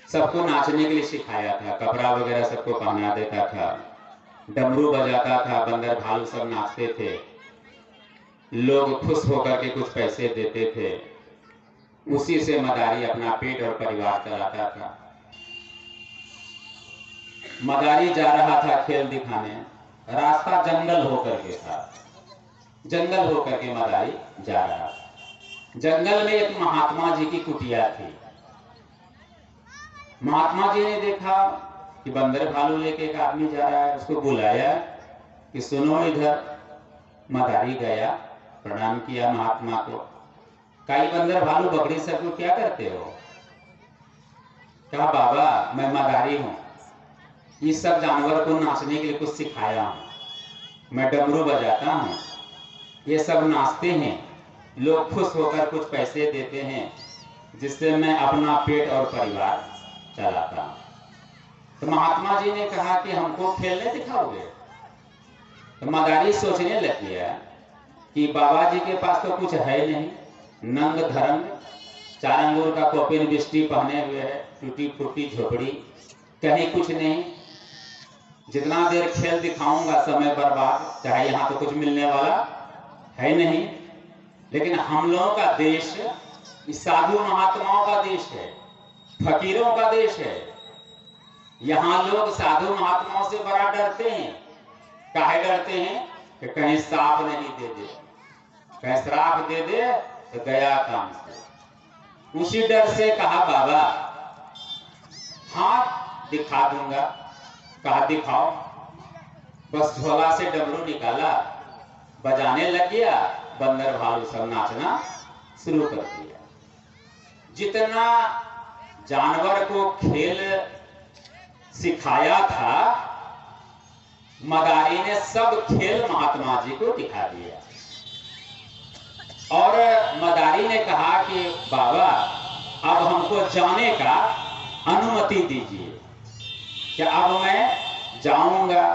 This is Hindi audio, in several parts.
सबको नाचने के लिए सिखाया था, कपड़ा वगैरह सबको पहना देता था, डमरू बजाता था, बंदर भालू सब नाचते थे, लोग खुश होकर के कुछ पैसे देते थे, उसी से मदारी अपना पेट और परिवार चलाता था। मदारी जा रहा था खेल दिखाने, रास्ता जंगल होकर के था, जंगल होकर के मदारी जा रहा था। जंगल में एक महात्मा जी की कुटिया थी। महात्मा जी ने देखा कि बंदर भालू लेके एक आदमी जा रहा है, उसको बुलाया कि सुनो इधर। मदारी गया, प्रणाम किया महात्मा को। कई बंदर भालू बकरी सबको क्या करते हो? कहा बाबा मैं मदारी हूं, इस सब जानवर को नाचने के लिए कुछ सिखाया हूं, मैं डमरू बजाता हूं, ये सब नाचते हैं, लोग खुश होकर कुछ पैसे देते हैं, जिससे मैं अपना पेट और परिवार चलाता हूं। तो महात्मा जी ने कहा कि हमको खेलने सिखाओगे? तो मदारी सोचने लग गया कि बाबा जी के पास तो कुछ है नहीं, नंग धरंग, 4 अंगूर का कॉपिन बिस्टी पहने हुए है, टूटी फूटी झोपड़ी, कहीं कुछ नहीं, जितना देर खेल दिखाऊंगा समय बर्बाद, चाहे यहाँ तो कुछ मिलने वाला है नहीं। लेकिन हम लोगों का देश इस साधु महात्माओं का देश है, फकीरों का देश है। यहाँ लोग साधु महात्माओं से बड़ा डरते हैं। काहे डरते हैं? कि कहीं साप नहीं दे दे, कहीं श्राप दे दे तो गया काम से। उसी डर से कहा बाबा हाथ दिखा दूंगा। कहा दिखाओ। बस झोला से डमरू निकाला, बजाने लग गया, बंदर भालू सब नाचना शुरू कर दिया। जितना जानवर को खेल सिखाया था, मदारी ने सब खेल महात्मा जी को दिखा दिया। और मदारी ने कहा कि बाबा अब हमको जाने का अनुमति दीजिए, कि अब मैं जाऊंगा।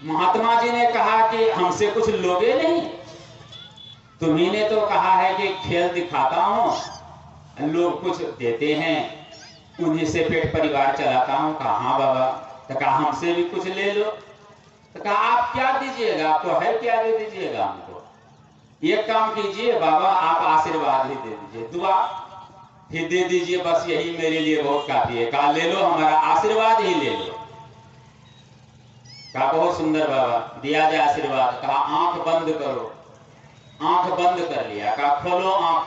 महात्मा जी ने कहा कि हमसे कुछ लोगे नहीं, तुम्ही ने तो कहा है कि खेल दिखाता हूं, लोग कुछ देते हैं, उन्हीं से पेट परिवार चलाता हूं। कहा हाँ बाबा। तो कहा हमसे भी कुछ ले लो। तो कहा आप क्या दीजिएगा, आपको है क्या, दे दीजिएगा हमको। एक काम कीजिए बाबा, आप आशीर्वाद ही दे दीजिए, दुआ ही दे दीजिए, बस यही मेरे लिए बहुत काफी है। कहा ले लो, हमारा आशीर्वाद ही ले लो। कहा बहुत सुंदर बाबा, दिया जाए आशीर्वाद। कहा आंख बंद करो। आंख बंद कर लिया। कहा खोलो आंख।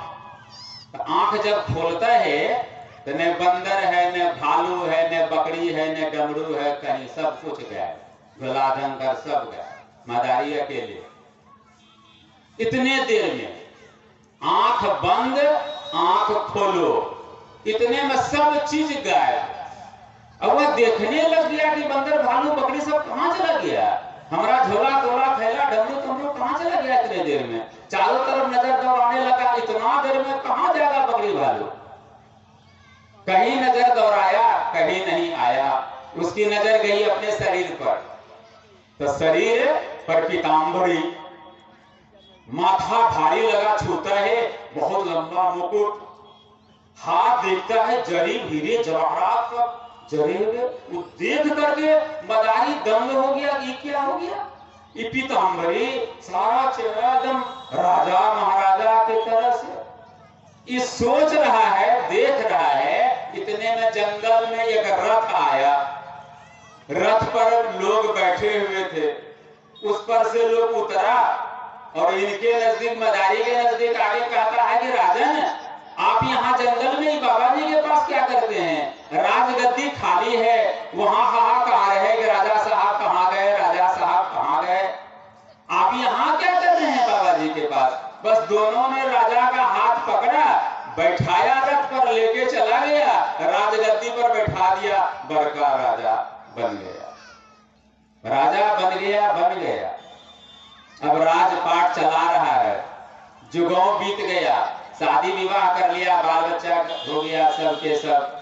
तो आंख जब खोलता है तो न बंदर है, न भालू है, न बकरी है, न डमरू है, कहीं सब कुछ गया, झोलाधंकर सब गया, मदारी अकेले। इतने देर में आंख बंद आंख खोलो, इतने में सब चीज गायब। अब वह देखने लग गया कि बंदर भालू बकरी सब कहां चला गया, हमारा झोला तोला थैला डमरू तुमरू कहां चला गया। इतने देर में चारों तरफ नजर दौड़ाने लगा, इतना देर में कहां जाएगा बकरी भालू। कहीं नजर दौड़ाया, कहीं नहीं आया। उसकी नजर गई अपने शरीर पर, तो शरीर पर पीतांबरी, माथा भारी लगा, छूता है, बहुत लंबा मुकुट, हाथ देखता है जरी हीरे जवाहरात सब जरे हुए। वो देख करके मदारी दंग हो गया, ये क्या हो गया, ये पीतांबरी, सारा चेहरा एकदम राजा महाराजा की तरह से। ये सोच रहा है, देख रहा है, इतने में जंगल में एक रथ आया। रथ पर लोग बैठे हुए थे, उस पर से लोग उतरा और इनके नजदीक, मदारी के नजदीक आगे कहता है कि राजन आप यहाँ जंगल में ही बाबा जी के पास क्या करते हैं, राजगद्दी खाली है, वहां हाहाकार है कि राजा साहब कहाँ गए, राजा साहब कहाँ गए, आप यहाँ क्या कर रहे हैं बाबा जी के पास। बस दोनों ने राजा का हाथ पकड़ा, बैठाया, रथ पर लेके चला गया, राजगद्दी पर बैठा दिया, बड़का राजा बन गया। राजा बन गया, बन गया। अब राजपाट चला रहा है, जुगों बीत गया, शादी विवाह कर लिया, बाल बच्चा हो गया, सब के सब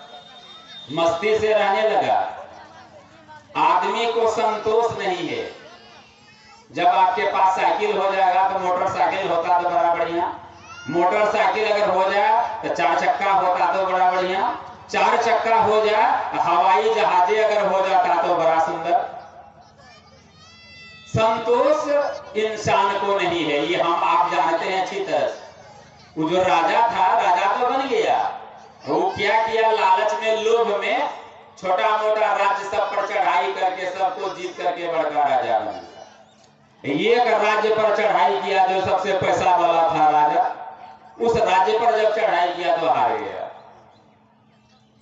मस्ती से रहने लगा। आदमी को संतोष नहीं है। जब आपके पास साइकिल हो जाएगा तो मोटरसाइकिल होता तो बड़ा बढ़िया, मोटरसाइकिल अगर हो जाए तो 4 चक्का होता तो बड़ा बढ़िया, 4 चक्का हो जाए, हवाई जहाजे अगर हो जाता तो बड़ा सुंदर। संतोष इंसान को नहीं है, ये हम आप जानते हैं अच्छी तरह। वो जो राजा था, राजा तो बन गया, वो क्या किया, लालच में, लोभ में छोटा मोटा राज्य सब पर चढ़ाई करके सबको जीत करके बड़का राजा बन गया। एक राज्य पर चढ़ाई किया जो सबसे पैसा वाला था राजा, उस राज्य पर जब चढ़ाई किया तो हार गया,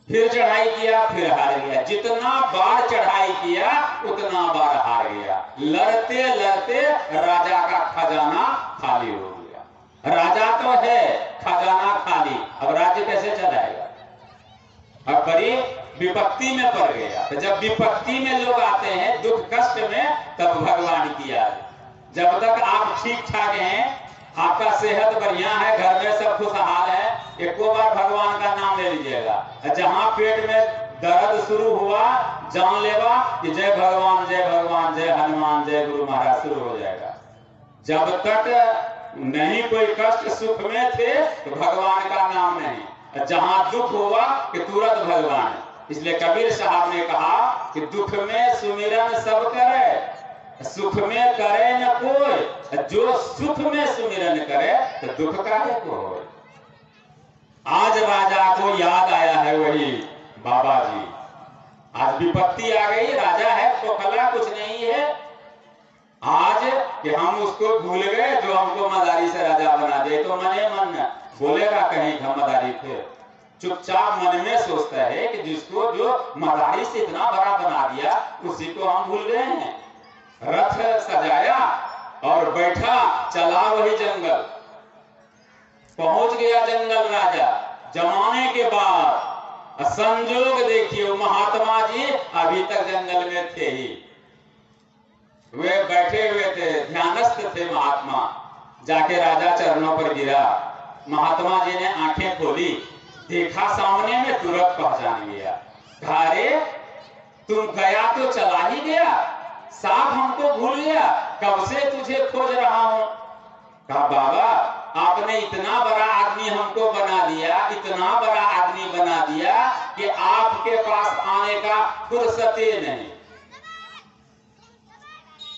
फिर चढ़ाई किया फिर हार गया। जितना बार चढ़ाई किया उतना बार हार गया। लड़ते लड़ते राजा का खजाना खाली हो गया। राजा तो है, खजाना खाली, अब राज्य कैसे चलाएगा? अब बड़ी विपत्ति में पड़ गया। तो जब विपत्ति में लोग आते हैं, दुख कष्ट में, तब भगवान की याद। जब तक आप ठीक ठाक हैं, आपका सेहत बढ़िया है, घर में सब खुशहाल है, एक बार भगवान का नाम ले लीजिएगा। जहां पेट में दर्द शुरू हुआ, जान लेवा कि जय भगवान जय भगवान जय हनुमान जय गुरु महाराज शुरू हो जाएगा। जब तक नहीं कोई कष्ट सुख में थे तो भगवान का नाम नहीं, जहां दुख हुआ कि तुरंत भगवान। इसलिए कबीर साहब ने कहा कि दुख में सुमिरन सब करे, सुख में करे न कोई, जो सुख में सुमिरन करे तो दुख काहे को हो। आज राजा को याद आया है वही बाबा जी। आज विपत्ति आ गई, राजा है तो कला कुछ नहीं है आज कि हम उसको भूल गए जो हमको मदारी से राजा बना दे। तो मने मन बोलेगा कहीं हम मदारी थे, चुपचाप मन में सोचता है कि जिसको जो मदारी से इतना बड़ा बना दिया उसी को हम भूल गए हैं। रथ सजाया और बैठा, चला वही जंगल, पहुंच गया जंगल राजा। जमाने के बाद संजोग देखिए, महात्मा जी अभी तक जंगल में थे ही, वे बैठे हुए थे, ध्यानस्थ थे महात्मा। जाके राजा चरणों पर गिरा, महात्मा जी ने आंखें खोली, देखा सामने में, तुरंत पहचान गया। कहा अरे तुम गया तो चला ही गया, साफ हमको भूल गया, कब से तुझे खोज रहा हूं। कहा बाबा आपने इतना बड़ा आदमी हमको बना दिया, इतना बड़ा आदमी बना दिया कि आपके पास आने का फुर्सत ही नहीं।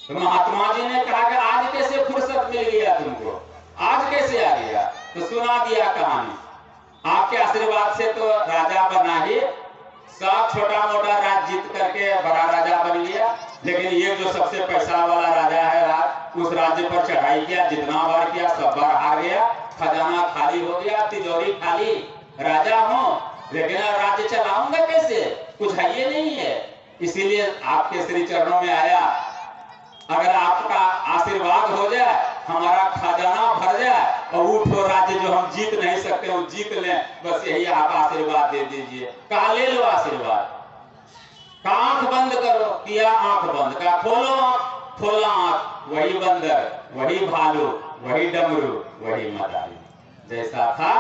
तो महात्मा जी ने कहा कि आज कैसे फुर्सत मिल गया तुमको, आज कैसे आ गया? तो सुना दिया कहानी। आपके आशीर्वाद से तो राजा बना ही, सब छोटा मोटा राज्य जीत करके बड़ा राजा बन गया, लेकिन ये जो सबसे पैसा वाला राजा है आज, उस राज्य पर चढ़ाई किया, जितना बार किया सब बार हार गया, खजाना खाली हो गया, तिजोरी खाली। राजा हूं लेकिन राज्य चलाऊंगा कैसे, कुछ है ये नहीं है। इसीलिए आपके श्री चरणों में आया, अगर आपका आशीर्वाद हो जाए, हमारा खजाना भर जाए और उठो राज्य जो हम जीत नहीं सकते वो जीत लें, बस यही आप आशीर्वाद दे दीजिए। कहा ले लो आशीर्वाद। आंख बंद करो, किया आंख बंद, कहा खोलो आंख, खोला आंख, वही बंदर, वही भालू, वही डमरू, वही मदारी, जैसा था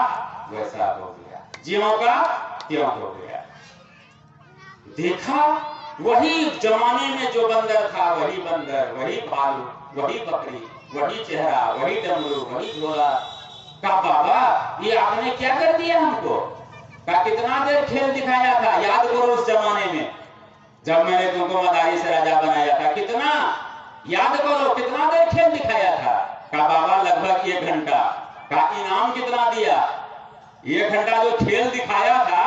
वैसा हो गया, ज्यों का त्यों हो गया। देखा वही जमाने में जो बंदर था वही बंदर, वही भालू, वही बकरी, वही चेहरा, वही डमरू, वही झोला। कहा बाबा ये आपने क्या कर दिया हमको? कहा कितना देर खेल दिखाया था, याद करो उस जमाने में जब मैंने तुमको मदारी से राजा बनाया था, कितना याद करो, कितना देर खेल दिखाया था। कहा बाबा लगभग 1 घंटा। कहा इनाम कितना दिया? 1 घंटा जो खेल दिखाया था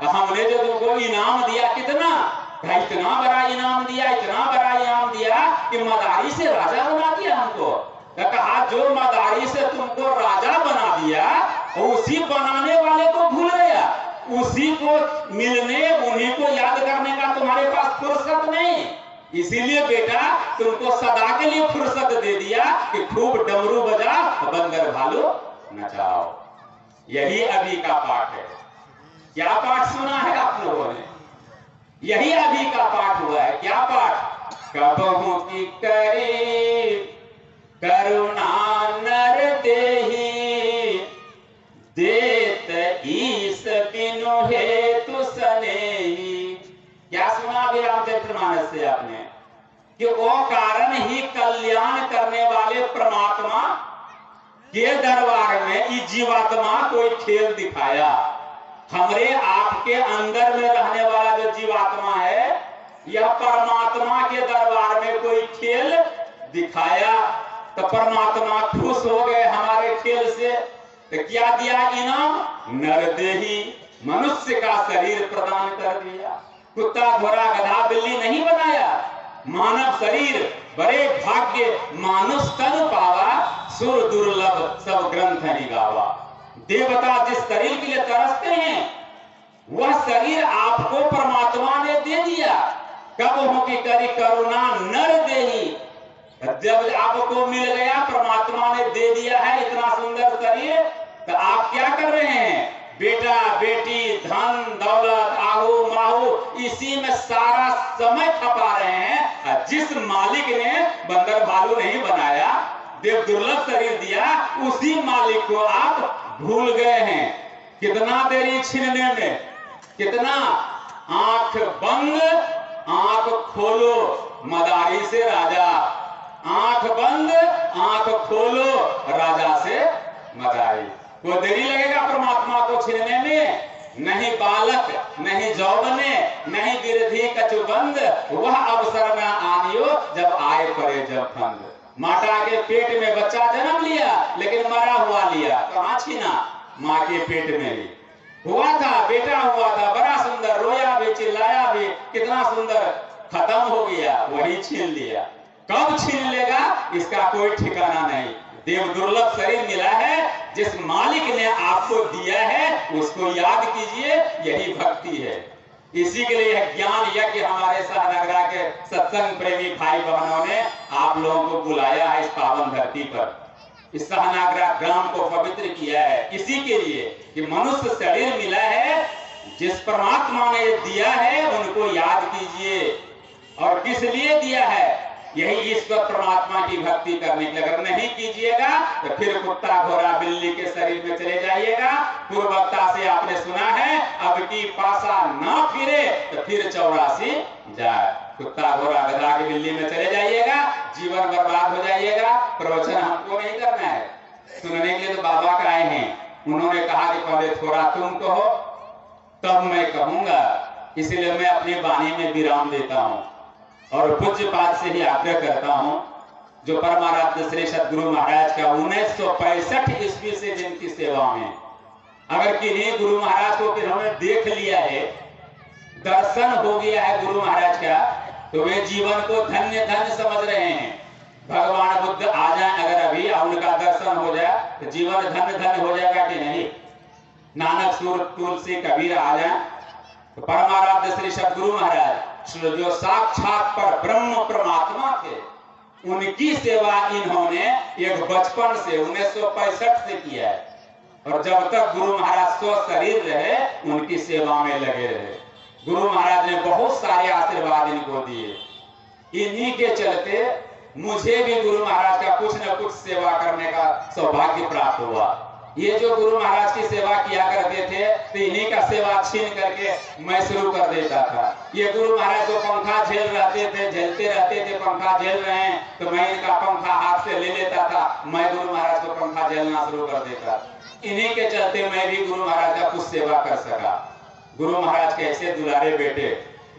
हमने जो तुमको इनाम दिया कितना? कहा इतना बड़ा इनाम दिया, इतना बड़ा इनाम दिया कि मदारी से राजा बना दिया हमको। कहा जो मदारी से तुमको राजा बना दिया उसी बनाने वाले को भूल गया, उसी को मिलने, उन्हीं को याद करने का तुम्हारे पास फुर्सत नहीं। इसीलिए बेटा तुमको सदा के लिए फुर्सत दे दिया कि खूब डमरू बजा, बंदर भालू नचाओ। यही अभी का पाठ है। क्या पाठ सुना है आप लोगों ने? यही अभी का पाठ हुआ है। क्या पाठ? कबहू की करे करुणा नर देहि, देत ईस बिनु हेतु सनेहि। क्या सुना अभी रामचरितमानस से आपने कि वो कारण ही कल्याण करने वाले परमात्मा के दरबार में इस जीवात्मा कोई खेल दिखाया। हमरे आपके अंदर में रहने वाला जो जीवात्मा है, यह परमात्मा के दरबार में कोई खेल दिखाया तो परमात्मा खुश हो गए हमारे खेल से। तो क्या दिया इनाम? नरदेही, मनुष्य का शरीर प्रदान कर दिया। कुत्ता घोड़ा गधा बिल्ली नहीं बनाया, मानव शरीर। बड़े भाग्य मानुष तन पावा, सुर दुर्लभ सब ग्रंथ नहीं गावा। देवता जिस शरीर के लिए तरसते हैं, वह शरीर आपको परमात्मा ने दे दिया। कब हो कि करी करुणा नर देही, जब आपको मिल गया, परमात्मा ने दे दिया है इतना सुंदर शरीर, तो आप क्या कर रहे हैं? बेटा बेटी धन दौलत आहू माहू इसी में सारा समय खपा रहे हैं। जिस मालिक ने बंदर भालू नहीं बनाया, देव दुर्लभ शरीर दिया, उसी मालिक को आप भूल गए हैं। कितना देरी छीनने में, कितना। आंख बंद आंख खोलो, मदारी से राजा। आंख बंद आंख खोलो, राजा से मदारी। कोई देरी लगेगा परमात्मा को छीनने में? नहीं बालक, नहीं जौबने, नहीं गिरधी कचुबंद, वह अवसर में आनियो जब आए पड़े जब फंद। माता के पेट में बच्चा जन्म लिया, लेकिन मरा हुआ लिया। कहां छीना? माँ के पेट में ही हुआ था, बेटा हुआ था, बड़ा सुंदर, रोया भी चिल्लाया भी, कितना सुंदर, खत्म हो गया, वही छीन लिया। कब छीन लेगा इसका कोई ठिकाना नहीं। देव दुर्लभ शरीर मिला है, जिस मालिक ने आपको दिया है उसको याद कीजिए, यही भक्ति है। इसी के लिए ज्ञान यज्ञ हमारे सहनगरा के सत्संग प्रेमी भाई बहनों ने आप लोगों को बुलाया है इस पावन धरती पर। इस सहनाग्रह ग्राम को पवित्र किया है इसी के लिए कि मनुष्य शरीर मिला है, जिस परमात्मा ने दिया है उनको याद कीजिए। और किस लिए दिया है? यही ईश्वर परमात्मा की भक्ति करने के लिए। अगर नहीं कीजिएगा तो फिर कुत्ता घोड़ा बिल्ली के शरीर में चले जाइएगा। पूर्ववक्ता से आपने सुना है, अब की पासा ना फिरे तो फिर 84 जाए। कुत्ता घोड़ा गधा की बिल्ली में चले जाइएगा, जीवन बर्बाद हो जाइएगा। प्रवचन हमको नहीं करना है, सुनने के लिए तो बाबा का आए हैं। उन्होंने कहा कि पहले थोड़ा तुम कहो तब मैं कहूंगा, इसलिए मैं अपनी वाणी में विराम देता हूं और पूज्यपाद से ही आग्रह करता हूं, जो परमाराध्य श्री सदगुरु महाराज का 1965 ईस्वी से जिनकी सेवा में, अगर किन्हीं गुरु महाराज को फिर हमें देख लिया है, दर्शन हो गया है गुरु महाराज का, तो वे जीवन को धन्य धन्य समझ रहे हैं। भगवान बुद्ध आ जाए अगर अभी और उनका दर्शन हो जाए तो जीवन धन्य धन्य हो जाएगा कि नहीं? नानक सूर तुलसी कबीर आ जाए तो परमाराध्य श्री सदगुरु महाराज जो साक्षात पर ब्रह्म परमात्मा थे, उनकी सेवा इन्होंने एक बचपन से 1965 से किया है। और जब तक गुरु महाराज स्व शरीर रहे उनकी सेवा में लगे रहे। गुरु महाराज ने बहुत सारे आशीर्वाद इनको दिए। इन्हीं के चलते मुझे भी गुरु महाराज का कुछ न कुछ सेवा करने का सौभाग्य प्राप्त हुआ। ये जो गुरु महाराज की सेवा किया करते थे तो इन्हीं का सेवा छीन करके मैं शुरू कर देता था। ये गुरु महाराज को पंखा झेल रहते थे, झेलते रहते थे, पंखा झेल रहे हैं तो मैं इनका पंखा हाथ से ले लेता था, मैं गुरु महाराज को पंखा झेलना शुरू कर देता। इन्हीं के चलते मैं भी गुरु महाराज का कुछ सेवा कर सका। गुरु महाराज के ऐसे दुलारे बेटे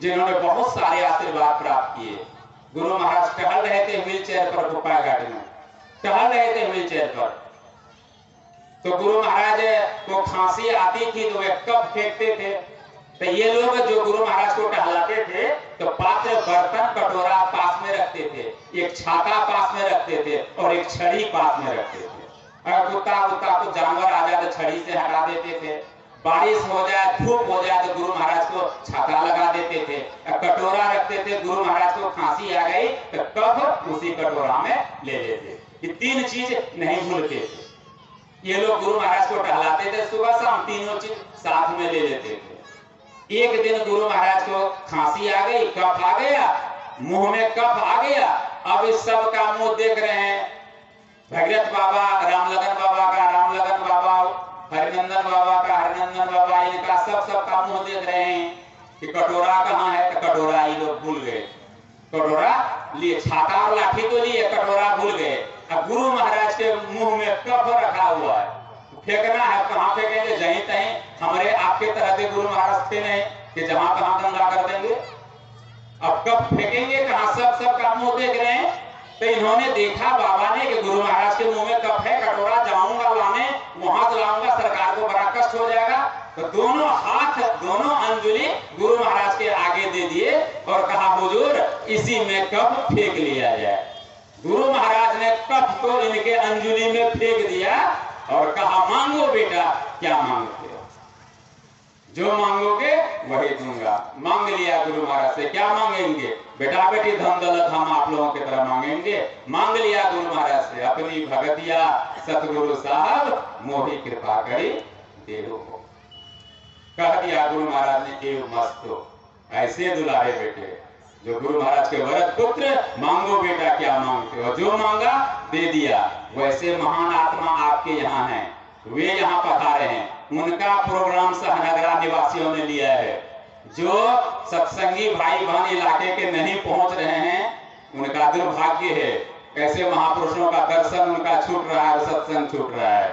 जिन्होंने बहुत सारे आशीर्वाद प्राप्त किए। गुरु महाराज टहल रहे थे व्हील चेयर पर, गोपाल घाट में टहल रहे थे व्हील चेयर पर, तो गुरु महाराज को खांसी आती थी तो वे कप फेंकते थे। तो ये लोग जो गुरु महाराज को टहलाते थे तो पात्र बर्तन कटोरा पास में रखते थे, एक छाता पास में रखते थे और एक छड़ी पास में रखते थे। अगर कुत्ता कुत्ता को जानवर आ जाए तो छड़ी से हटा देते थे, बारिश हो जाए धूप हो जाए तो गुरु महाराज को छाता लगा देते थे, कटोरा रखते थे। गुरु महाराज को खांसी आ गई तो कप उसी कटोरा में ले लेते। ये तीन चीज नहीं भूलते थे। ये लोग गुरु महाराज को टहलाते थे, सुबह शाम तीनों चीज साथ में ले लेते थे। एक दिन गुरु महाराज को खांसी आ गई, कफ आ गया, मुंह में कफ आ गया। अब इस सब का मुंह देख रहे हैं, भगीरथ बाबा, रामलगन बाबा का रामलगन बाबा, हरिनंदन बाबा का हरिनंदन बाबा, इनका सब का मुंह देख रहे हैं कि कटोरा कहाँ है। तो कटोरा ये लोग भूल गए। कटोरा लिए, छाता और लाठी तो लिए, कटोरा भूल गए। अब गुरु महाराज के मुंह में कफ रखा हुआ है, फेंकना है, कहां फेंकेंगे? जहीं तहीं। हमारे आपके तरह के गुरु महाराज थे नहीं कि जहां तहां गंगा कर देंगे। अब कब फेंकेंगे कहां? सब का मुंह देख रहे हैं। तो इन्होंने देखा बाबा ने कि गुरु महाराज के मुंह में कप है, कटोरा जाऊंगा लाने, वहां से लाऊंगा, सरकार को बड़ा कष्ट हो जाएगा। तो दोनों हाथ, दोनों अंजुली गुरु महाराज के आगे दे दिए और कहा हुजूर इसी में कप फेंक लिया जाए। गुरु महाराज ने कप को इनके अंजुली में फेंक दिया और कहा मांगो बेटा, क्या मांगते हो? जो मांगोगे वही दूंगा। मांग लिया गुरु महाराज से। क्या मांगेंगे? बेटा बेटी धन दौलत हम आप लोगों की तरह मांगेंगे। मांग लिया गुरु महाराज से, अपनी भगतिया सतगुरु साहब मोही कृपा करी देहो। कह दिया गुरु महाराज ने, एव मस्तो। ऐसे दुलारे बेटे जो गुरु महाराज के वरद पुत्र, मांगो बेटा क्या मांगते हो? जो मांगा दे दिया। वैसे महान आत्मा आपके यहाँ हैं, वे यहाँ पधारे हैं। उनका प्रोग्राम सहनगरा निवासियों ने लिया है। जो सत्संगी भाई बहन इलाके के नहीं पहुंच रहे हैं, उनका दुर्भाग्य है। कैसे महापुरुषों का दर्शन उनका छूट रहा है, सत्संग छूट रहा है।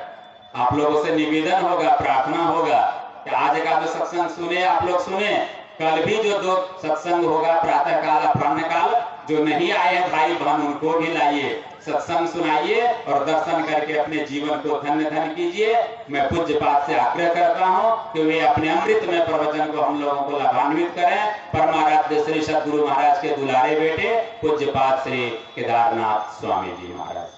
आप लोगों से निवेदन होगा, प्रार्थना होगा कि आज का जो सत्संग सुने, आप लोग सुने, कल भी जो दो सत्संग होगा, प्रातः काल, अपराह्न काल, जो नहीं आए हैं भाई बहन उनको भी लाइए, सत्संग सुनाइए और दर्शन करके अपने जीवन को धन्य धन्य कीजिए। मैं पूज्य पाठ से आग्रह करता हूं कि वे अपने अमृतमय प्रवचन को हम लोगों को लाभान्वित करें। परमाराध्य श्री सद्गुरु महाराज के दुलारे बेटे पूज्य पाठ श्री केदारनाथ स्वामी जी महाराज।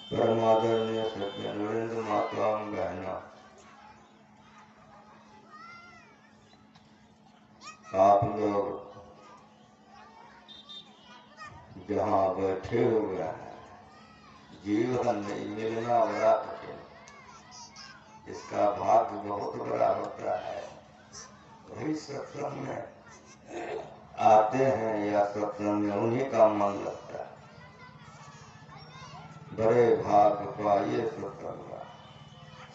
परमादरणीय सत्य नरेंद्र माता बहना, आप लोग जहाँ बैठे हुए हैं, जीवन में मिलना बड़ा कठिन, इसका भाग्य बहुत बड़ा होता है। वही सत्संग में आते हैं या सत्संग में उन्हीं का मन लगता है। बड़े भाग्य पाइए सत्संग में।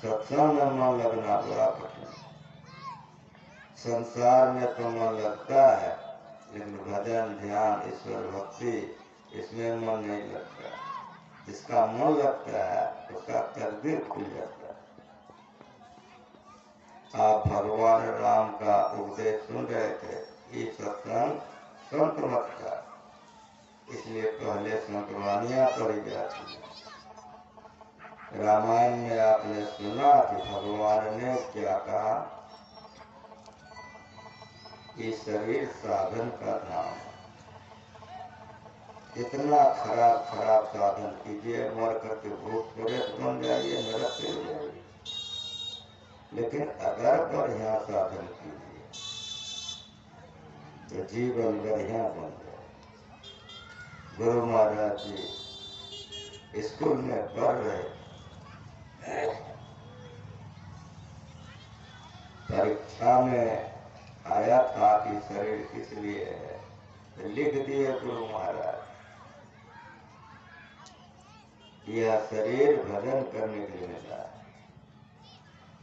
सत्संग में मन लगना बड़ा कठिन। संसार में तो मन लगता है, लेकिन भजन ध्यान ईश्वर भक्ति इसमें मन नहीं लगता। जिसका मन लगता है उसका तकदीर खुल जाता है। आप भगवान राम का उपदेश सुन रहे थे, ये सत्संग संत मत का, इसलिए पहले संतवानियां पढ़ी जाती है। रामायण में आपने सुना कि भगवान ने क्या कहा, ये शरीर साधन का धाम है। इतना खराब खराब साधन कीजिए, मर करके भूत प्रेत बन जाइए, नरक चले जाइए, लेकिन अगर बढ़िया साधन कीजिए तो जीवन बढ़िया बन जाए। गुरु महाराज जी स्कूल में पढ़ रहे, परीक्षा में आया था कि शरीर किस लिए है, तो लिख दिए गुरु महाराज, यह शरीर भजन करने के लिए मिला है।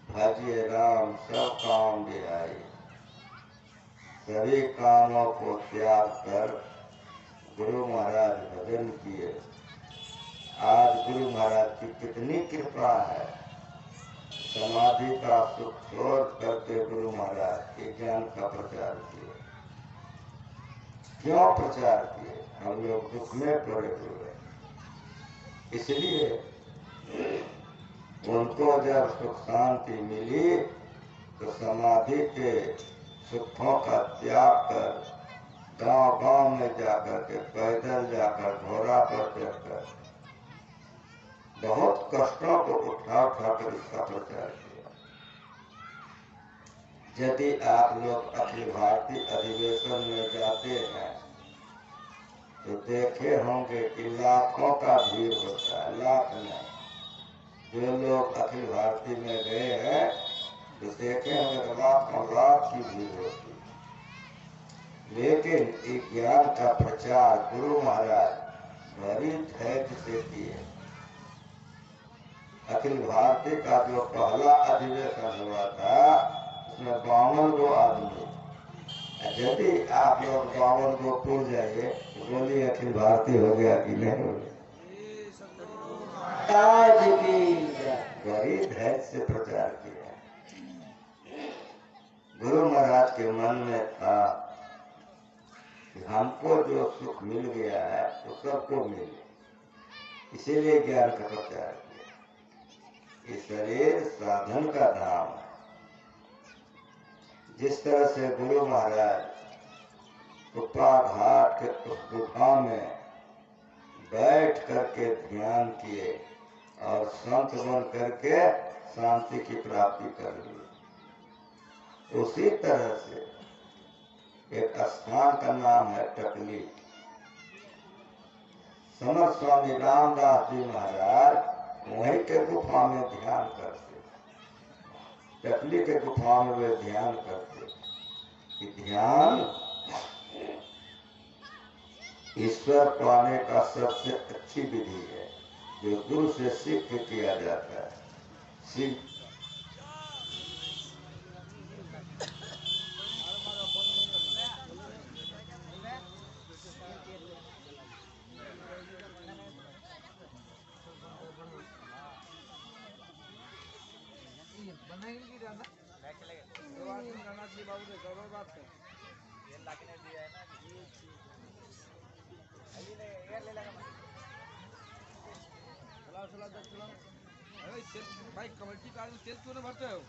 भजिए राम सब काम बिहाई, सभी कामों को त्याग कर गुरु महाराज भजन किए। आज गुरु महाराज की कितनी कृपा है, समाधि का सुख छोड़ करके गुरु महाराज के ज्ञान का प्रचार किए। क्यों प्रचार किए? हम लोग दुख में पड़े हुए, इसलिए उनको जब सुख शांति मिली तो समाधि के सुखों का त्याग कर गांव गांव में जाकर के, पैदल जाकर, घोड़ा पर चढ़कर बहुत कष्टों को उठा कर इसका प्रचार किया। यदि आप लोग अखिल भारतीय अधिवेशन में जाते हैं तो देखे होंगे कि लाखों का भीड़ होता है, लाख नहीं। जो लोग अखिल भारतीय में गए हैं तो देखे होंगे लाखों लाख की भीड़ होती है। लेकिन ज्ञान का प्रचार गुरु महाराज बड़ी धैर्य से किए। अखिल भारतीय का जो पहला अधिवेशन हुआ था उसमें 52 गो आदमी। यदि आप लोग 52 गो पूर जाइए तो बोलिए अखिल भारतीय हो गया कि नहीं हो गया? बड़ी धैर्य से प्रचार किया। गुरु महाराज के मन में था कि हमको जो सुख मिल गया है वो सबको मिले, इसीलिए ज्ञान का प्रचार किया। ये शरीर साधन का धाम है। जिस तरह से गुरु महाराज कुप्पा घाट के उस गुफा में बैठ करके ध्यान किए और संत बन करके शांति की प्राप्ति कर ली, उसी तरह से एक स्थान का नाम है टकली। समर्थ स्वामी रामदास जी महाराज वहीं के गुफा में ध्यान करते, टकली के गुफा में वे ध्यान करते कि ध्यान ईश्वर पाने का सबसे अच्छी विधि है, जो गुरु से सीख के किया जाता है। सीख भाई कमेटी कार्ड में तेल क्यों नहीं भरते हो?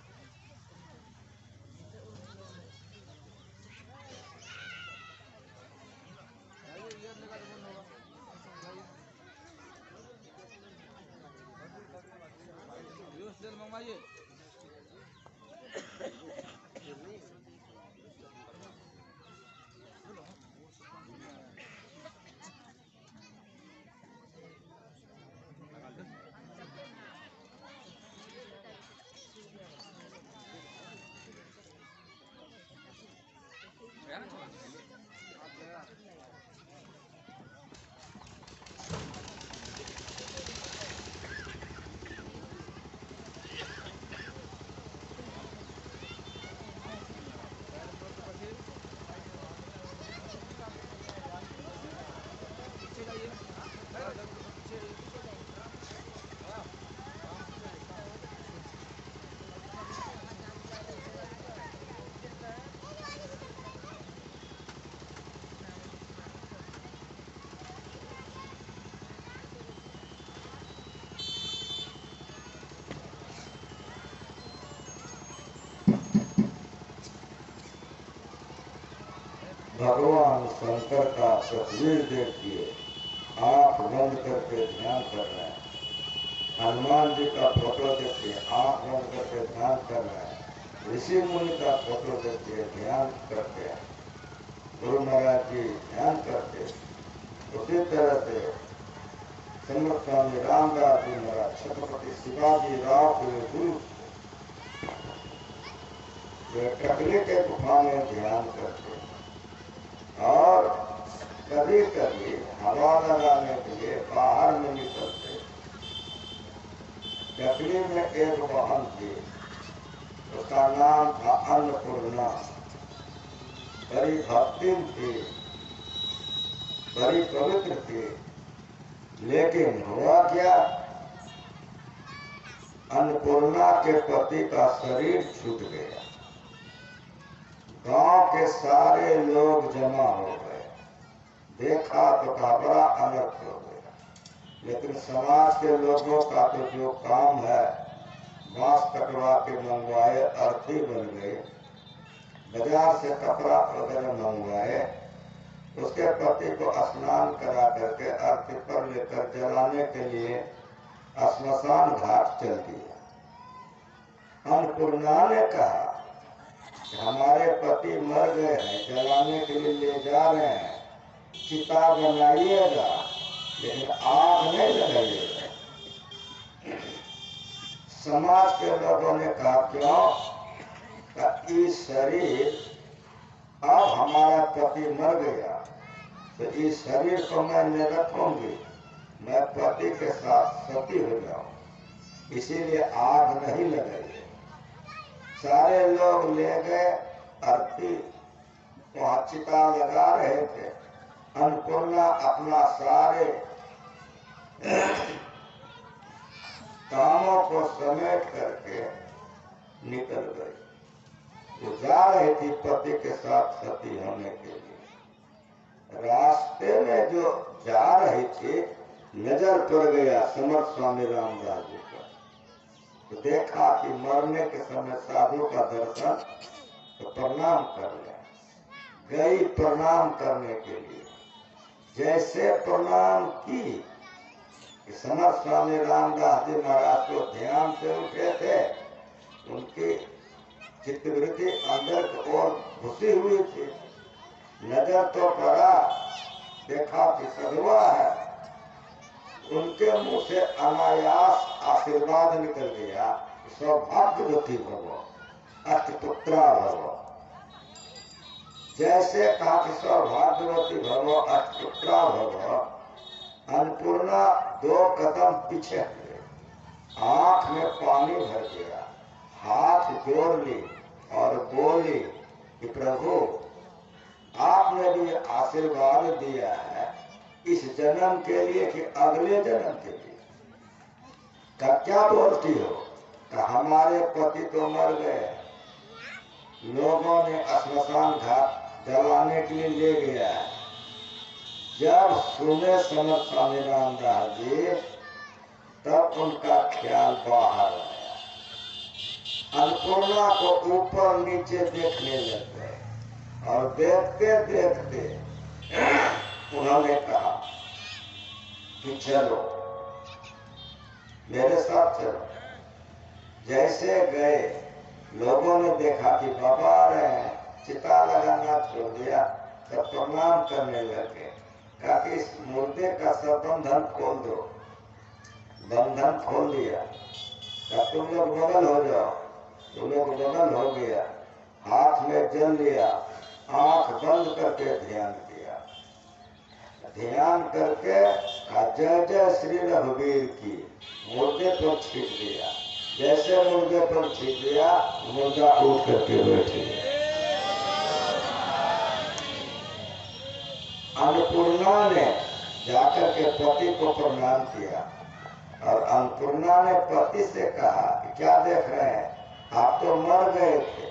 तेल मंगवाइए। भगवान शंकर का तस्वीर देखिए, आंख बंद करके ध्यान कर रहे हैं। हनुमान जी का फोटो देखिए, आंख बंद करके ध्यान कर रहे हैं। ऋषि मुनि का फोटो देखिए, ध्यान करते हैं। गुरु महाराज जी ध्यान करते। उसी तरह से समर्थ स्वामी रामदास जी महाराज, छत्रपति शिवाजी राव के गुरु, वे टकले के गुफा में ध्यान करते और कभी कभी हवा लगाने के लिए बाहर में निकलते। टकली में एक बहन थी, उसका नाम था अन्नपूर्णा। बड़ी भक्ति थी, बड़ी पवित्र थी, लेकिन हुआ क्या, अन्नपूर्णा के पति का शरीर छूट गया। गांव के सारे लोग जमा हो गए, देखा तो कहा बड़ा अनर्थ हो गया। लेकिन समाज के लोगों का तो जो काम है, बांस कटवा के मंगवाए, अर्थी बन गए, बाजार से कपड़ा वगैरह मंगवाए, उसके पति को स्नान करा करके अर्थी पर लेकर जलाने के लिए श्मशान घाट चल दिया। अन्नपूर्णा ने कहा कि हमारे पति मर गए हैं, जलाने के लिए ले जा रहे हैं, चिता बनाइएगा लेकिन आग नहीं लगाइएगा। समाज के लोगों ने कहा क्यों, इस शरीर, अब हमारा पति मर गया तो इस शरीर को मैं नहीं रखूंगी, मैं पति के साथ सती हो जाऊं, इसीलिए आग नहीं लगाइए। सारे लोग ले गए अर्थी, वहां चिता लगा रहे थे। अन्नपूर्णा अपना सारे कामों को समेट करके निकल गई। वो जा रही थी पति के साथ सती होने के लिए। रास्ते में जो जा रही थी, नजर पड़ गया समर्थ स्वामी रामदास जी का। तो देखा कि मरने के समय साधु का दर्शन, तो प्रणाम कर ले। गई प्रणाम करने के लिए, जैसे प्रणाम की कि समर्थ स्वामी रामदास जी महाराज को ध्यान से उठे थे, उनकी चित्तवृत्ति अंदर की ओर घुसी हुई थी। नजर तो पड़ा, देखा कि सधुआ है। उनके मुंह से अनायास आशीर्वाद निकल गया, सौभाग्यवती भव, अष्टपुत्रा भव। जैसे कहा कि सौभाग्यवती भव, अष्टपुत्रा भव, अन्नपूर्णा 2 कदम पीछे हुए, आंख में पानी भर गया, हाथ जोड़ ली और बोली कि प्रभु आपने भी आशीर्वाद दिया है, इस जन्म के लिए कि अगले जन्म के लिए। का क्या बोलती हो, का हमारे पति तो मर गए, लोगों ने श्मशान घाट जलाने के लिए ले गया है। जब सुने समर्थ स्वामी रामदास जी, तब उनका ख्याल बाहर आया। अन्नपूर्णा को ऊपर नीचे देखने लग गए और देखते देखते उन्होंने कहा कि चलो मेरे साथ चलो। जैसे गए, लोगों ने देखा कि बाबा आ रहे हैं, चिता लगाना छोड़ दिया, तब प्रणाम करने लगे। कहा कि इस मुर्दे का सब बंधन खोल दो। बंधन खोल दिया। कहा तुम लोग बगल हो जाओ। तुम लोग बगल हो गया, हाथ में जल लिया, आंख बंद करके ध्यान किया। ध्यान करके जय जय श्री रघुवीर की मुर्दे पर छीट दिया। जैसे मुर्दे पर छीट दिया, मुर्दा उठ करके बैठे। अन्नपूर्णा ने जाकर के पति को प्रणाम किया और अन्नपूर्णा ने पति से कहा कि क्या देख रहे हैं, आप तो मर गए थे,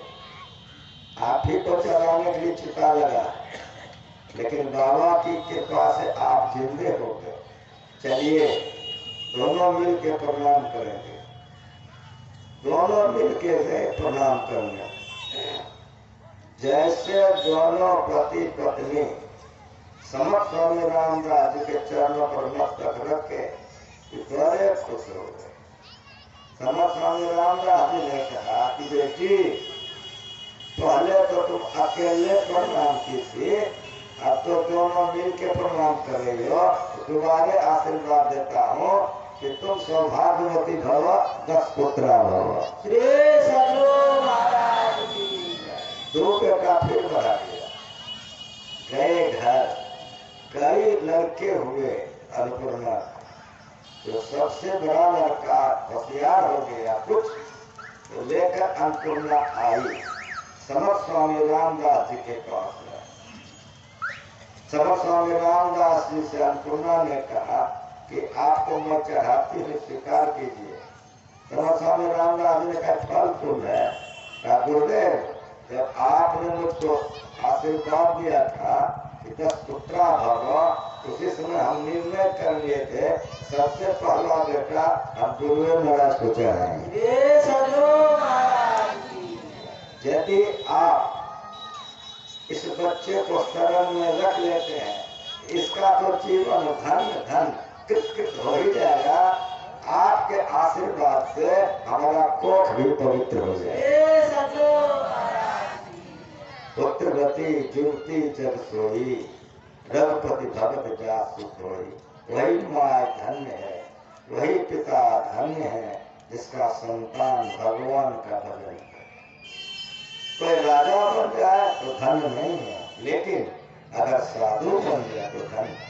आप ही को चलाने के लिए चिता लगा, लेकिन बाबा की कृपा से आप जिंदे हो गए। चलिए दोनों मिल के प्रणाम करेंगे। दोनों मिल के गए प्रणाम करने। जैसे दोनों पति पत्नी समर्थ स्वामी रामदास जी के चरणों पर मस्तक रखे बड़े खुश हो गए। समर्थ स्वामी रामदास जी ने कहा कि बेटी, पहले तो तुम अकेले प्रणाम की थी, अब तो दोनों मिल के प्रणाम कर रही हो। तुम्हारे आशीर्वाद देता हूँ कि तुम सौभाग्यवती भव, 10 पुत्रा भव। श्री सद्गुरु महाराज की दो बेटा फिर बढ़ा दिया। गए घर, कई लड़के हुए अन्नपूर्णा। तो सबसे बड़ा लड़का होशियार हो गया कुछ, तो लेकर अन्नपूर्णा आई समर्थ स्वामी रामदास जी के पास में। समर्थ स्वामी रामदास जी से अन्नपूर्णा ने कहा कि आपको मैं चढ़ाती हूँ, स्वीकार कीजिए। समर्थ स्वामी रामदास जी ने कहा फल फूल है। कहा गुरुदेव, जब आपने मुझको आशीर्वाद दिया था कि 10 पुत्रा भव, उसी समय हम निर्णय कर लिए थे सबसे पहला बेटा हम गुरु महाराज को चढ़ाएंगे। श्री सद्गुरु महाराज की यदि आप इस बच्चे को शरण में रख लेते हैं, इसका तो जीवन धन धन कृत हो ही जाएगा। आपके आशीर्वाद से हमारा कोख भी पवित्र हो जाएगा। श्री सद्गुरु महाराज की पुत्रवती जुवती जब सोई, रघुपति भगत जा सुख होई। वही माँ धन्य है, वही पिता धन्य है, जिसका संतान भगवान का भजन करे। कोई राजा बन जाए तो धन्य नहीं है, लेकिन अगर साधु बन जाए तो धन्य है।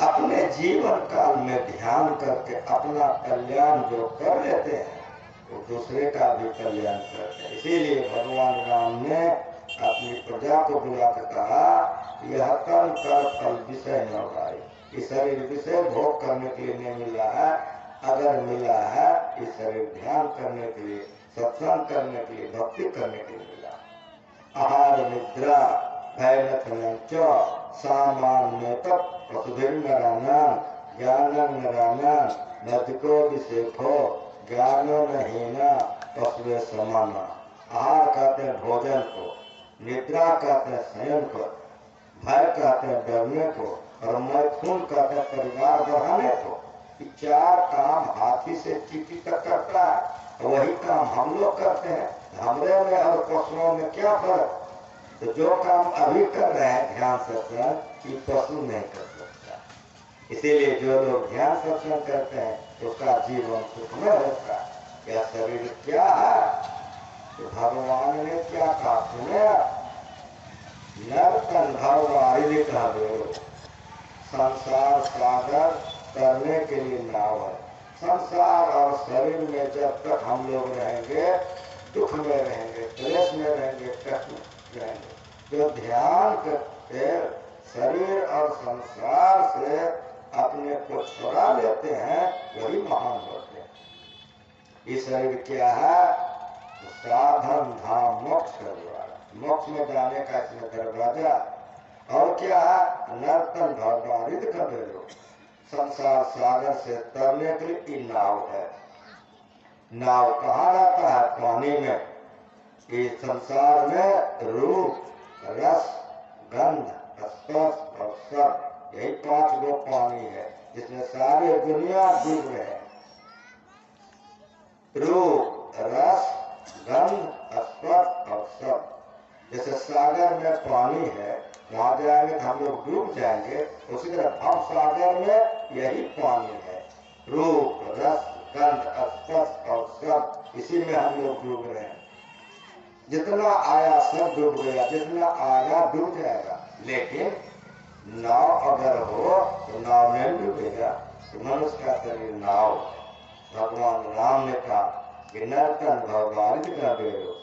अपने जीवन काल में ध्यान करके अपना कल्याण जो कर लेते हैं, वो दूसरे का भी कल्याण करते हैं। इसीलिए भगवान राम ने अपनी प्रजा को बुलाकर कहा, यह तन कर फल विषय न भाई। इस शरीर विषय भोग करने के लिए नहीं मिला है, अगर मिला है इस शरीर ध्यान करने के लिए, सत्संग करने के लिए, भक्ति करने के लिए मिला। आहार निद्रा भयनथन सामान्य पशुभिर्नरानां ज्ञानं नरानां नदको विषेखो ज्ञानो नहीना पशुए समाना। आहार कहते हैं भोजन को, निद्रा कहते हैं शयन को, भय कहते हैं डरने को, और मैथुन कहते हैं परिवार बढ़ाने को। 4 काम हाथी से चींटी तक करता है, वही काम हम लोग करते हैं। हमरे में और पशुओं में क्या फर्क? तो जो काम अभी कर रहे हैं ध्यान सत्संग, ये पशु नहीं कर सकता। इसीलिए जो लोग ध्यान सत्संग करते हैं उसका जीवन सुखमय होता है। यह शरीर क्या है? तो भगवान ने क्या कहा सुने? नर्तन भगवान कहा दो, संसार सागर करने के लिए नाव है। संसार और शरीर में जब तक हम लोग रहेंगे, दुख में रहेंगे, क्लेश में रहेंगे, कष्ट में रहेंगे। जो ध्यान करके शरीर और संसार से अपने को छुड़ा लेते हैं, वही महान होते हैं। ये शरीर क्या है? साधन धाम मोक्ष का द्वारा, मोक्ष में जाने का इसमें दरवाजा। और क्या है? नर्तन भगवान का बेलो, संसार सागर से तरने के लिए नाव है। नाव कहाँ रहता है? पानी में। इस संसार में रूप, रस, गंध, स्पर्श और शब्द, यही 5 गो पानी है जिसमें सारे दुनिया डूब रहे हैं। रूप, रस, गंध, स्पर्श और शब्द। जैसे सागर में पानी है, वहां जाएंगे तो हम लोग डूब जाएंगे, उसी तरह हम सागर में यही पानी है। रूप, रस, गंध, स्पर्श और शब्द, इसी में हम लोग डूब रहे हैं। जितना आया सब डूब गया, जितना आया डूब जाएगा। लेकिन नाव अगर हो तो नाव नहीं डूबेगा। तो मनुष्य का शरीर नाव। भगवान राम ने कहा कि नर्तन भगवान का बेरो,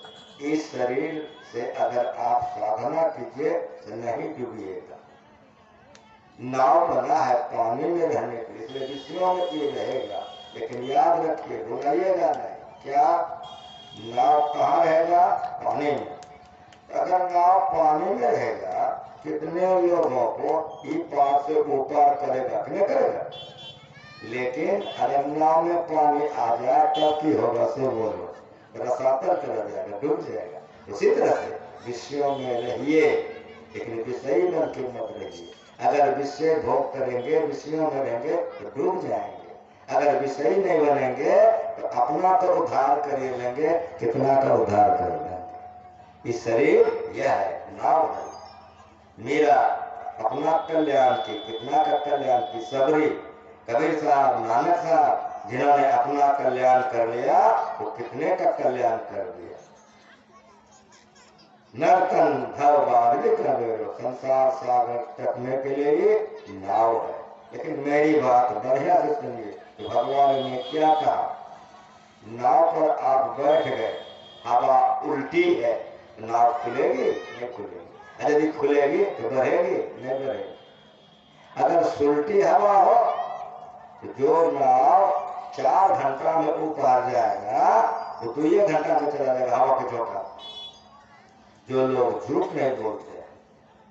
इस शरीर से अगर आप साधना कीजिए तो नहीं डूबिएगा। नाव बना है पानी में रहने के लिए, इसलिए विषयों में ये रहेगा। लेकिन याद रखिए, भुलाइएगा नहीं। क्या? नाव कहाँ रहेगा? पानी में। अगर नाव पानी में रहेगा, कितने लोगों को ई पार से ऊपर करेगा कि नहीं करेगा? लेकिन अगर नाव में पानी आ जाए तब की होगा? से बोलो, रसातल चला जाएगा, डूब जाएगा। उसी तरह से विषयों में रहिए, लेकिन विषयी बन के मत रहिए। अगर विषय भोग करेंगे, विषयों में रहेंगे तो डूब जाएंगे। अगर विषयी नहीं बनेंगे तो अपना तो उद्धार कर लेंगे, कितना का उद्धार कर लेंगे। इस शरीर यह है, नाव है। मेरा अपना कल्याण की, कितना का कल्याण की। सबरी, कबीर साहब, नानक साहब, जिन्होंने अपना कल्याण कर लिया वो कितने का कल्याण कर दिया। नर्तन धरवारी कबीरो, संसार सागर तकने के लिए ये नाव है। लेकिन मेरी बात बढ़िया से सुनिए तो भगवान ने क्या कहा। नाव पर आप बैठ गए, हवा उल्टी है, नाव खुलेगी नहीं खुलेगी। यदि खुलेगी तो बढ़ेगी नहीं बढ़ेगी। अगर सुलटी हवा हो तो जो नाव 4 घंटा में ऊपर जाएगा वो 2 घंटा में चला जाएगा हवा के झोंका। जो लोग झूठ नहीं बोलते हैं,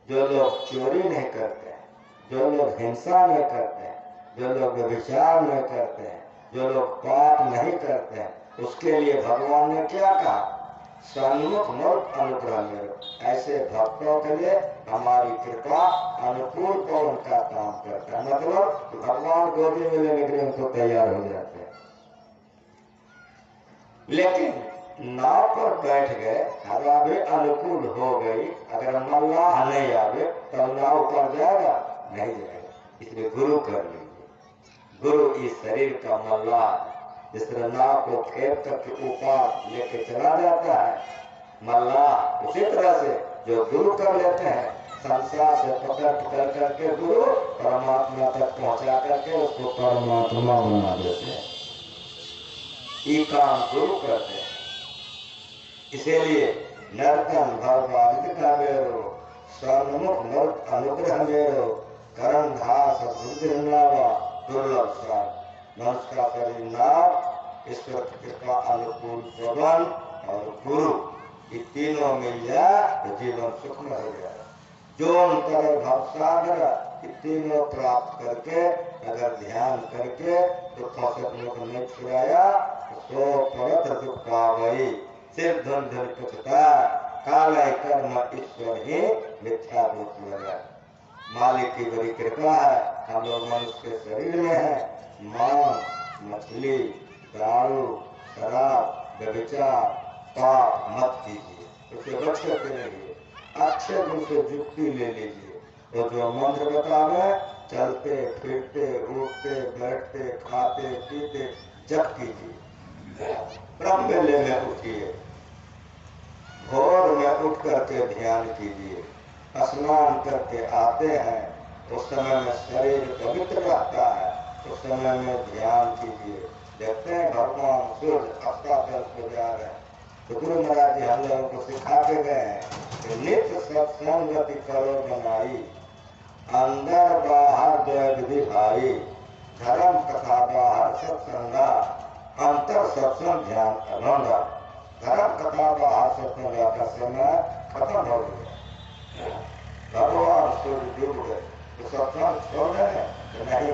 जो लोग चोरी नहीं करते हैं, जो लोग हिंसा नहीं करते हैं, जो लोग व्यभिचार नहीं करते हैं, जो लोग पाप नहीं करते हैं, उसके लिए भगवान ने क्या कहा, सन्मुख मूर्त अनुग्रह मेरे। ऐसे भक्तों के लिए हमारी कृपा अनुकूल को उनका काम करता है। मतलब भगवान गोदी में लेने के लिए उनको तैयार हो जाते हैं। लेकिन नाव पर बैठ गए, हवा भी अनुकूल हो गई, अगर मल्लाह नहीं आवे तो नाव पर जाएगा नहीं जाएगा। इसलिए गुरु कर लीजिए। गुरु इस शरीर का मल्लाह है। जिस तरह नाव को खेप करके ऊपर लेके चला जाता है मल्लाह, उसी तरह से जो गुरु कर लेते हैं, संसार से पकड़ करके गुरु परमात्मा तक पहुंचा करके उसको परमात्मा बना देते हैं। ये काम गुरु करते हैं। इसीलिए नर्तन भगवान का मेरो, सन्मुख मूर्त अनुग्रह मेरो, करण धास नावा दुर्लभ सार। मनुष्य का शरीर नाव, ईश्वर की कृपा अनुकूल प्रबंध और गुरु, ये तीनों मिल जाए तो जीवन सुखमय हो जाए। जो अंतर भवसागर, ये तीनों प्राप्त करके अगर ध्यान करके दुखों से अपने को नहीं छुड़ाया तो परत दुख पावई। सिर्फ धन धन पुछता कालय कर्म ईश्वर ही मिथ्या रूप लगा। मालिक की बड़ी कृपा है, हम लोग मनुष्य के शरीर में है। मांस, मछली, दारू, शराब, व्यभिचार, पाप मत कीजिए, उससे बच करके रहिए। अच्छे गुण से युक्ति ले लीजिए। तो जो मंत्र बतावे, चलते फिरते उठते बैठते खाते पीते जप कीजिए। ब्रह्मवेले में उठिए, भोर में उठ करके ध्यान कीजिए। स्नान करके आते हैं उस समय में शरीर पवित्र रहता है, उस समय में ध्यान कीजिए। देखते हैं भगवान सूर्य अस्ताचल को जा रहे हैं तो गुरु महाराज जी हम लोगों को सिखा के गए हैं कि नित्य सत्संगति करो बनाई, अंदर बाहर द्वय विधि भाई, धर्म कथा बाहर सत्संगा, अंतर सत्संग ध्यान अभंगा। धर्म कथा बाहर सत्संग का समय खत्म हो गया, भगवान सूर्य डूब गए तो सत्संग छोड़ रहे तो नहीं,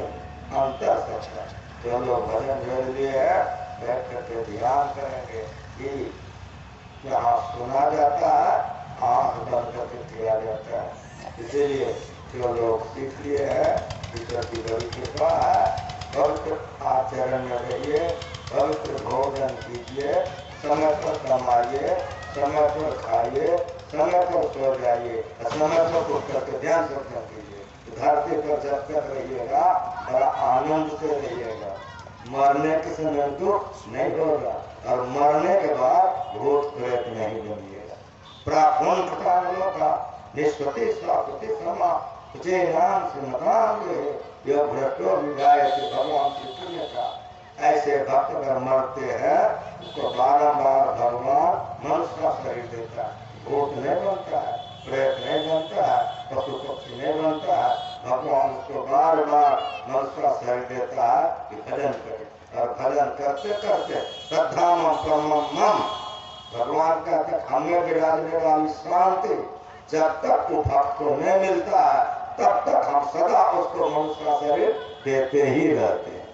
अंतर सत्संग। जो लोग भजन जोड़ लिए है बैठ करके ध्यान करेंगे कि यहाँ सुना जाता है, आंख बंद करके किया जाता है। इसीलिए जो लोग सीख लिए है ईश्वर की बड़ी कृपा है। पवित्र आचरण में रहिए, पवित्र भोजन कीजिए, समय पर कमाइए, समय पर खाइए, समय पर सो जाइए, समय पर उठ करके ध्यान सत्संग कीजिए। धरती पर जब तक रहिएगा बड़ा आनंद से रहिएगा। मरने के समय दुख नहीं होगा और मरने के बाद भूत प्रेत नहीं बनिएगा। प्रापुन प्राणों का निष्पत्ति स्वापति समा तुझे नाम से नमांगे यह भ्रष्टो विदाय से भगवान श्री कृष्ण का। ऐसे भक्त अगर मरते हैं उसको बारंबार भगवान मनुष्य का शरीर देता है। भूत नहीं बनता है, प्रेत नहीं बनता है, पशु पक्षी नहीं बनता है। भगवान उसको बार बार मनुष्य का शरीर देता है कि भजन करे, और भजन करते करते श्रद्धा मम भगवान कहते हमें विराजने वाली शांति जब तक वो भक्त को नहीं मिलता है तब तक हम सदा उसको मनुष्य का शरीर देते ही रहते हैं।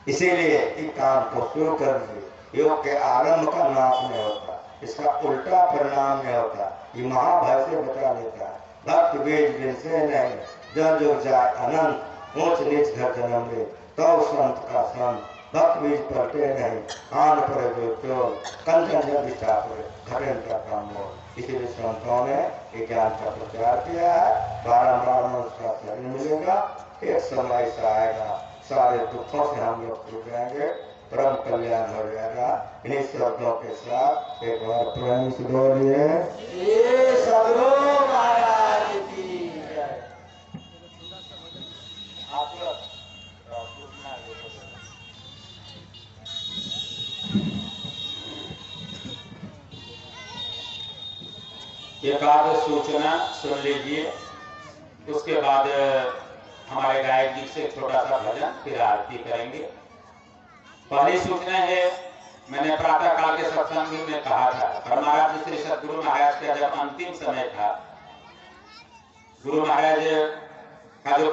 इसीलिए इस काम को शुरू कर दिए। योग के आरंभ का नाश नहीं होता, इसका उल्टा परिणाम नहीं होता। ये महाभय से बचा लेता है। भक्त बीज बिन से नहीं, जन जो जाए अनंत, ऊंच नीच घर जन्म ले, तो संत का संत। भक्त बीज पलटे नहीं, आन पर जो चोर, कंचन जब दिशा पर घटन का काम हो। इसीलिए संतों ने ये ज्ञान का प्रचार किया है। बारंबार में उसका शरीर मिलेगा, एक समय ऐसा आएगा सारे दुखों से हम लोग छूट जाएंगे, परम कल्याण हो जाएगा। इन्हीं शब्दों के साथ एक बार प्रेम से बोलिए, ये सदगुरु महाराज की जय। आप लोग सूचना है। एक आध सूचना सुन लीजिए, उसके बाद हमारे गायक जी से छोटा सा भजन, फिर आरती करेंगे। पहली सूचना है, मैंने प्रातः काल के सत्संग में कहा था, और महाराज श्री सदगुरु महाराज का जब अंतिम समय था, गुरु महाराज का जो